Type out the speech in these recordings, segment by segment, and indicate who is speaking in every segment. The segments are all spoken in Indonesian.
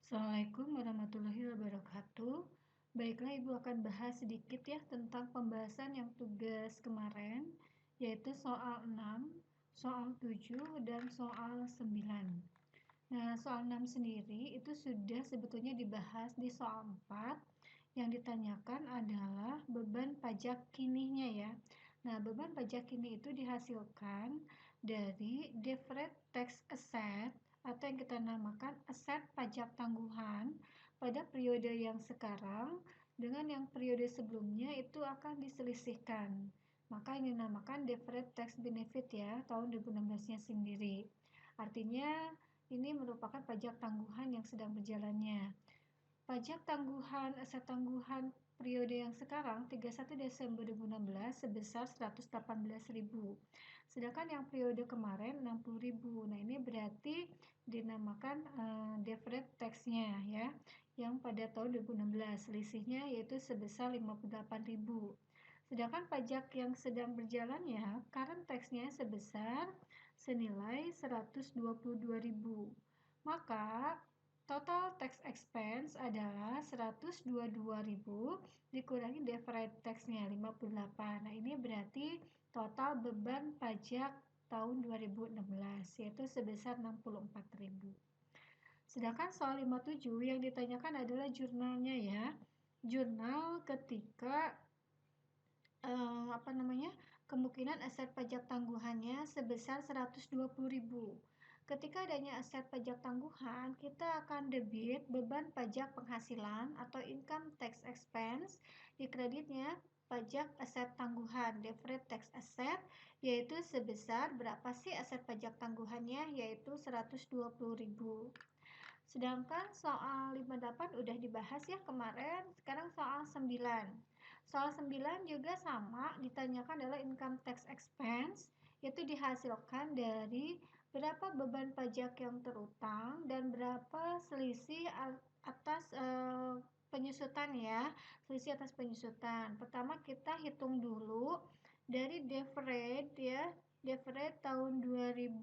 Speaker 1: Assalamualaikum warahmatullahi wabarakatuh. Baiklah, Ibu akan bahas sedikit ya tentang pembahasan yang tugas kemarin, yaitu soal 6, soal 7, dan soal 9. Nah, soal 6 sendiri itu sudah sebetulnya dibahas di soal 4. Yang ditanyakan adalah beban pajak kininya ya. Nah, beban pajak kini itu dihasilkan dari deferred tax asset atau yang kita namakan aset pajak tangguhan pada periode yang sekarang dengan yang periode sebelumnya itu akan diselisihkan. Maka ini dinamakan deferred tax benefit ya, tahun 2016-nya sendiri. Artinya ini merupakan pajak tangguhan yang sedang berjalannya. Pajak tangguhan aset tangguhan periode yang sekarang 31 Desember 2016 sebesar 118.000. Sedangkan yang periode kemarin 60.000. Nah, ini berarti dinamakan deferred tax-nya ya, yang pada tahun 2016 selisihnya yaitu sebesar 58.000. Sedangkan pajak yang sedang berjalan ya, current tax-nya sebesar senilai 122.000. Maka total tax expense adalah 122.000 dikurangi deferred tax-nya 58. Nah, ini berarti total beban pajak tahun 2016 yaitu sebesar 64.000. Sedangkan soal 57 yang ditanyakan adalah jurnalnya ya. Jurnal ketika kemungkinan aset pajak tangguhannya sebesar 120.000. Ketika adanya aset pajak tangguhan, kita akan debit beban pajak penghasilan atau income tax expense di kreditnya pajak aset tangguhan, deferred tax asset, yaitu sebesar berapa sih aset pajak tangguhannya, yaitu 120.000. Sedangkan soal 58 udah dibahas ya kemarin, sekarang soal 9. Soal 9 juga sama, ditanyakan adalah income tax expense, yaitu dihasilkan dari berapa beban pajak yang terutang dan berapa selisih atas penyusutan ya, selisih atas penyusutan. Pertama kita hitung dulu dari deferred ya, deferred tahun 2000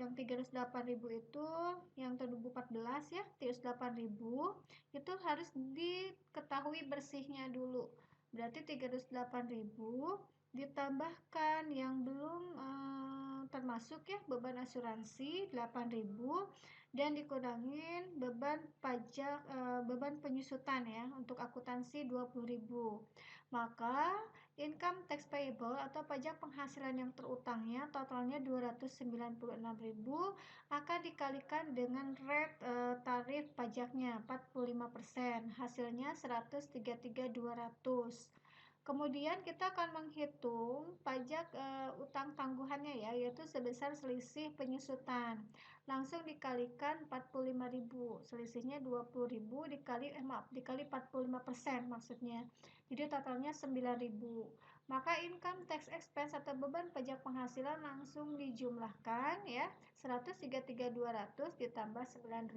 Speaker 1: yang 308.000 itu yang tahun 2014 ya, 308.000 itu harus diketahui bersihnya dulu. Berarti 308.000 ditambahkan yang belum termasuk ya beban asuransi 8.000 dan dikurangin beban pajak beban penyusutan ya untuk akuntansi 20.000. Maka income tax payable atau pajak penghasilan yang terutangnya totalnya 296.000 akan dikalikan dengan rate tarif pajaknya 45%, hasilnya 133.200. Kemudian kita akan menghitung pajak utang tangguhannya ya, yaitu sebesar selisih penyusutan. Langsung dikalikan 45.000. Selisihnya 20.000 dikali 45% maksudnya. Jadi totalnya 9.000. Maka income tax expense atau beban pajak penghasilan langsung dijumlahkan ya, 133.200 ditambah 9.000.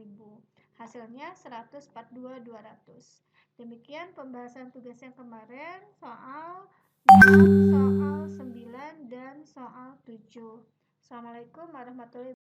Speaker 1: Hasilnya 142.200. Demikian pembahasan tugas yang kemarin soal 6, soal 9, dan soal 7. Assalamualaikum warahmatullahi wabarakatuh.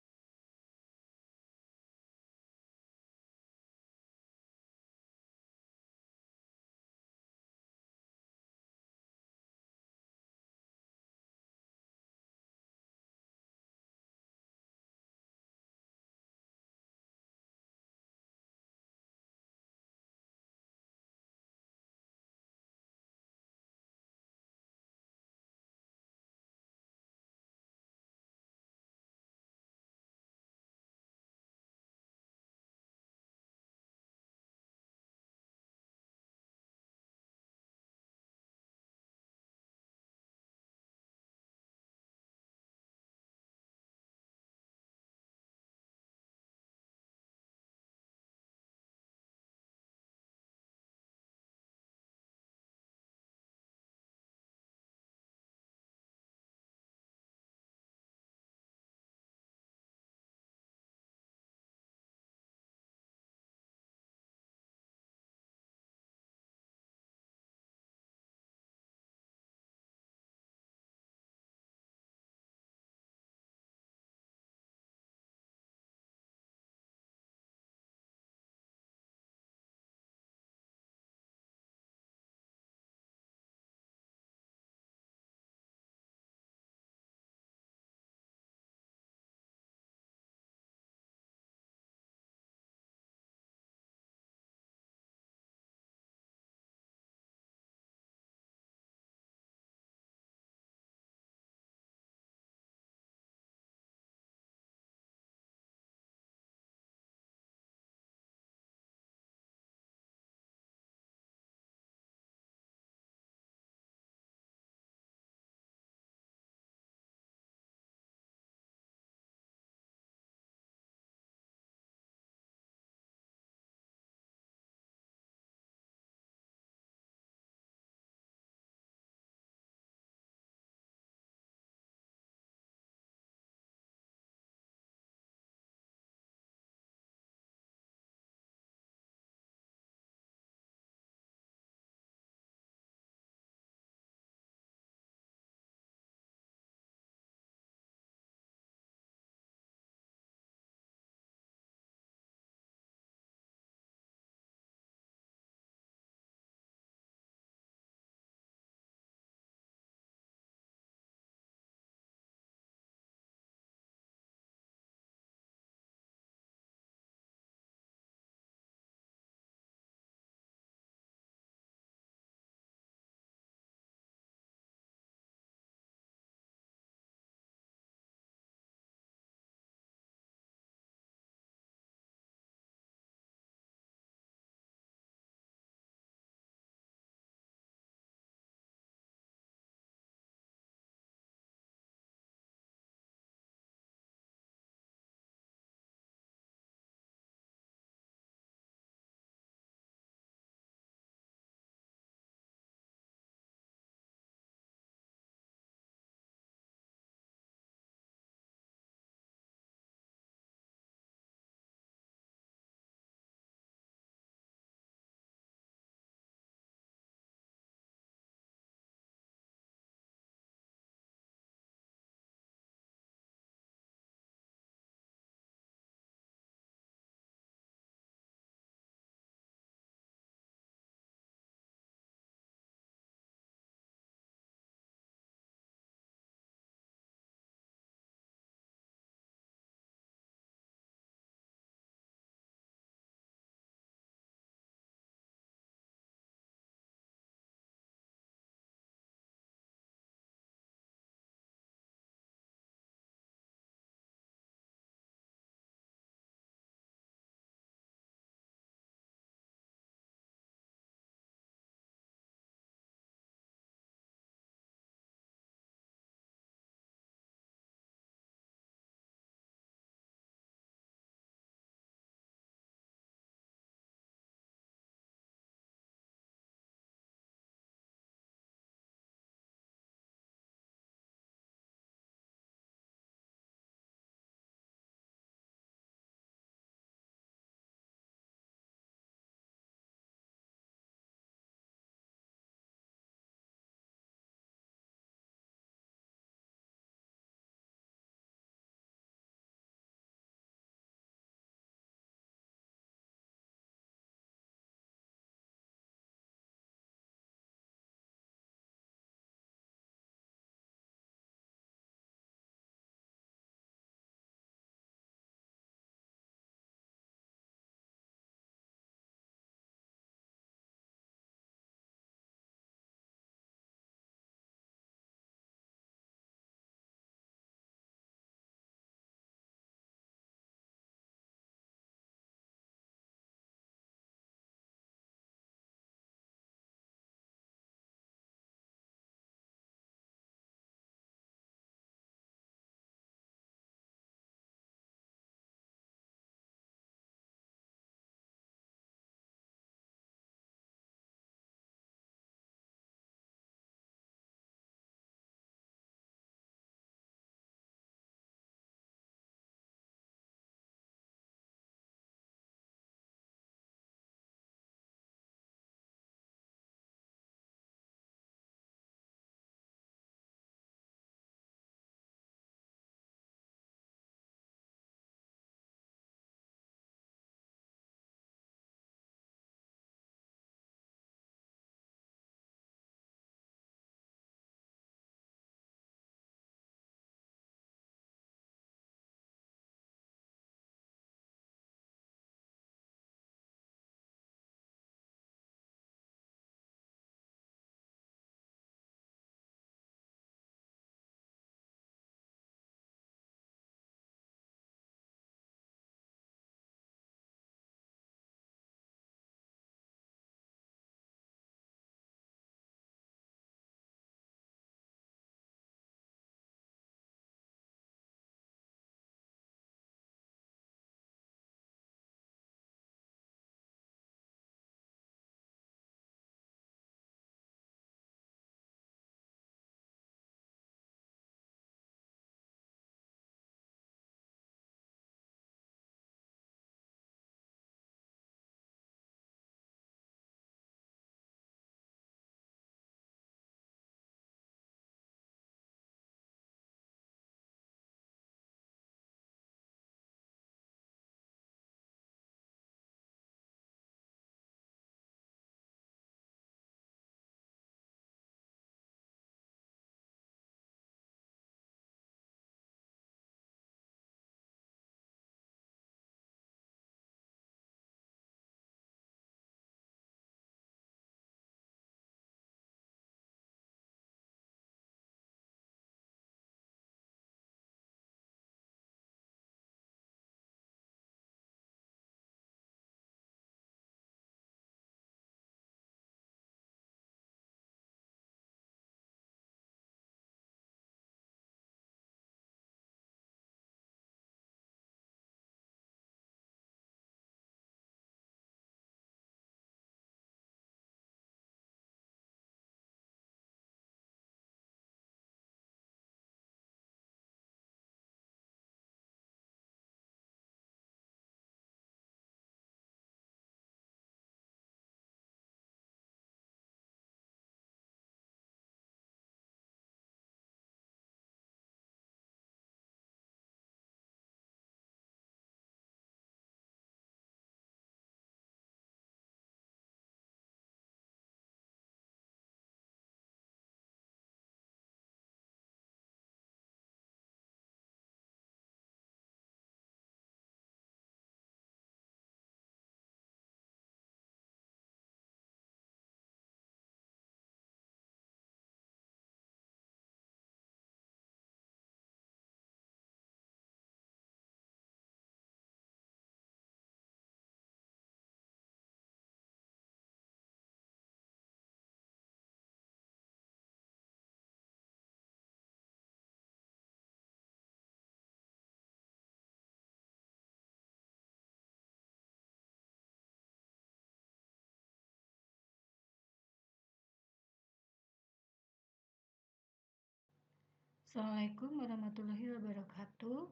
Speaker 1: Assalamualaikum warahmatullahi wabarakatuh.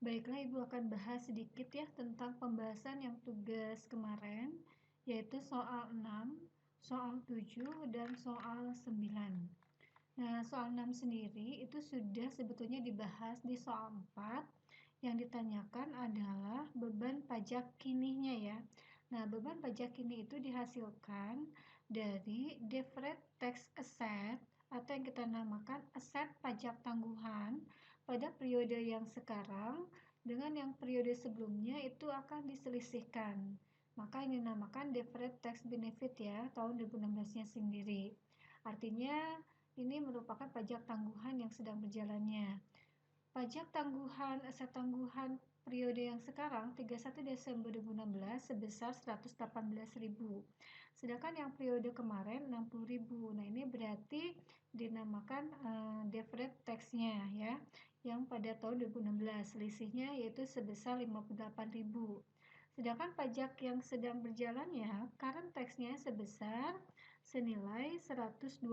Speaker 1: Baiklah, Ibu akan bahas sedikit ya tentang pembahasan yang tugas kemarin, yaitu soal 6, soal 7, dan soal 9. Nah, soal 6 sendiri itu sudah sebetulnya dibahas di soal 4. Yang ditanyakan adalah beban pajak kininya ya. Nah, beban pajak kini itu dihasilkan dari deferred tax asset atau yang kita namakan aset pajak tangguhan pada periode yang sekarang dengan yang periode sebelumnya itu akan diselisihkan. Maka ini dinamakan deferred tax benefit ya, tahun 2016-nya sendiri. Artinya ini merupakan pajak tangguhan yang sedang berjalannya. Pajak tangguhan aset tangguhan periode yang sekarang 31 Desember 2016 sebesar 118.000. Sedangkan yang periode kemarin 60.000. Nah, ini berarti dinamakan deferred tax-nya ya, yang pada tahun 2016 selisihnya yaitu sebesar 58.000. Sedangkan pajak yang sedang berjalannya current tax-nya sebesar senilai 122.000.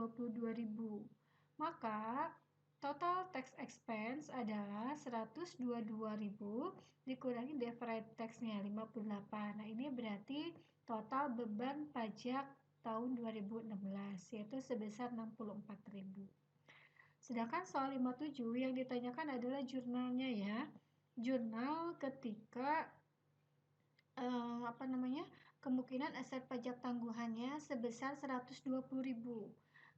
Speaker 1: Maka total tax expense adalah 122.000 dikurangi deferred tax-nya 58. Nah, ini berarti total beban pajak tahun 2016 yaitu sebesar 64.000. Sedangkan soal 57 yang ditanyakan adalah jurnalnya ya. Jurnal ketika kemungkinan aset pajak tangguhannya sebesar 120.000.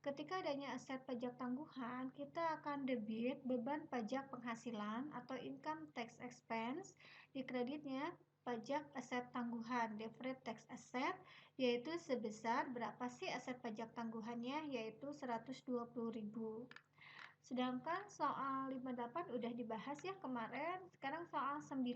Speaker 1: Ketika adanya aset pajak tangguhan, kita akan debit beban pajak penghasilan atau income tax expense di kreditnya pajak aset tangguhan deferred tax asset, yaitu sebesar berapa sih aset pajak tangguhannya, yaitu 120.000. Sedangkan soal 58 udah dibahas ya kemarin. Sekarang soal 9.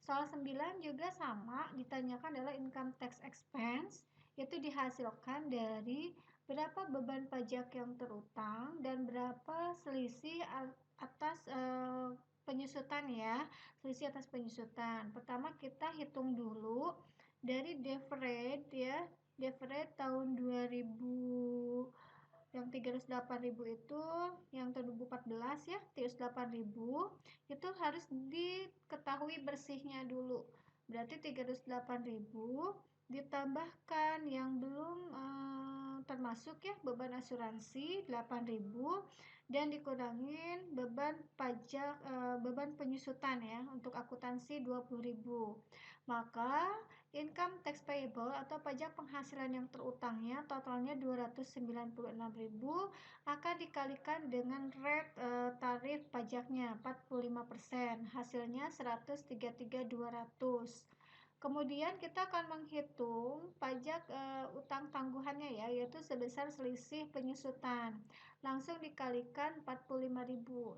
Speaker 1: Soal 9 juga sama, ditanyakan adalah income tax expense, yaitu dihasilkan dari berapa beban pajak yang terutang dan berapa selisih atas penyusutan ya, selisih atas penyusutan. Pertama kita hitung dulu dari deferred ya, deferred tahun 2000 yang 308.000 itu yang tahun 2014 ya, 308.000 itu harus diketahui bersihnya dulu. Berarti 308.000 ditambahkan yang belum termasuk ya beban asuransi 8.000 dan dikurangin beban pajak beban penyusutan ya untuk akuntansi 20.000. Maka income tax payable atau pajak penghasilan yang terutangnya totalnya 296.000 akan dikalikan dengan rate tarif pajaknya 45%, hasilnya 133.200. Kemudian kita akan menghitung pajak utang tangguhannya ya, yaitu sebesar selisih penyusutan. Langsung dikalikan 45.000.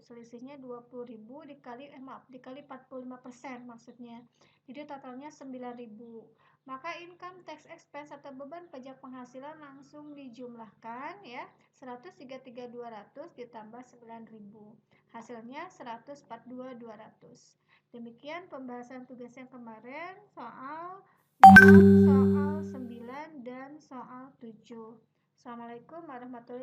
Speaker 1: Selisihnya 20.000 dikali 45% maksudnya. Jadi totalnya 9.000. Maka income tax expense atau beban pajak penghasilan langsung dijumlahkan ya, 133.200 ditambah 9.000. Hasilnya 142.200. Demikian pembahasan tugas yang kemarin soal 6, soal 9, dan soal 7. Assalamualaikum warahmatullahi wabarakatuh.